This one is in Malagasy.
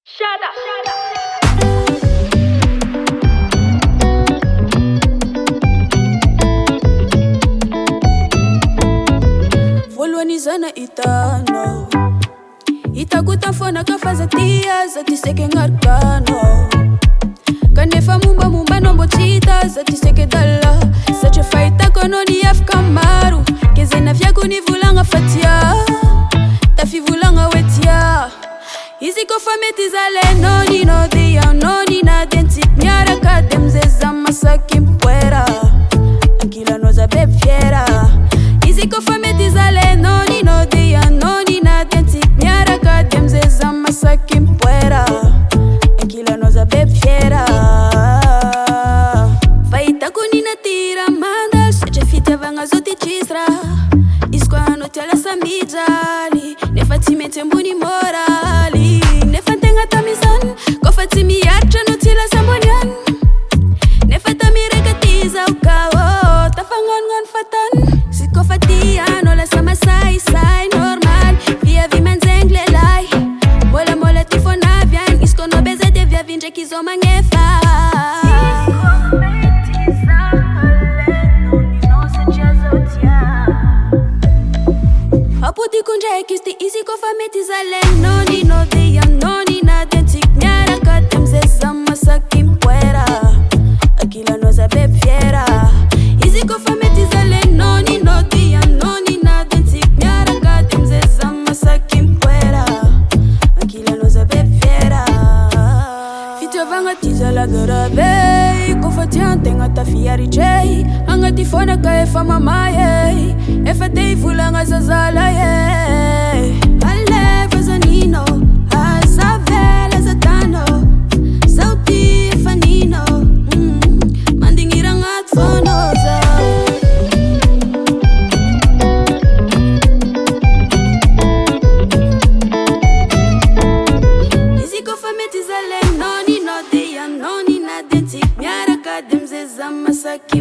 Shut up. Voalohany hitanao hitako tafona ka faza tia za ty seke ngarikano kanefa mombamombanao mbo tsy hita za ty seke dala satria fahitako anao ny afaka maro ke zay naviako ny volagna fa tia tafivolagna hoe tia izy kofa mety zalenao ninao dia anao ninady antsika miaraka de amizay za masaky mpoera ankilanao za bebe fiera izy kofa mety zalenao ninao dia anao ninady antsika miaraka de amizay za masaky mpoera ankilanao za bebe fiera fahitako ninatira mandal satria fitiavagna zao ty tsisy raha izy koa anao ty lasa mijaly nefa tsy maintsy ambony moraly nefa tegna tamizany kofa tsy miaritra anao tsy lasa ambony any nefa tamireka ty zao ka tafagnanognano fatany sy kofa ty anao lasa masaisay normal viavy manjengly lelahy molamola ty fonavy any izy koa anao beza de viavy ndraiky izao magnefa apodiko ndraiky izy ty izy kofa mety zalenao ninao dia anao ninady antsika miaraka de amizay za masaky mpoera ankilanao za bebe fiera izy kofa mety zalenao ninao dia anao ninady antsika miaraka de amizay za masaky mpoera ankilanao za bebe fiera fitiavagna ty zalagarabe kofa ty antegna tafiaritray agnaty fonaka efa mamay efa te hivolagna zazala aleva za ninao aza vela za tanao zao ty efa ninao mandigniry agnaty fonao zao izy kofa mety zalenao ninao dia anao ninady antsika miaraka de amizay za masaky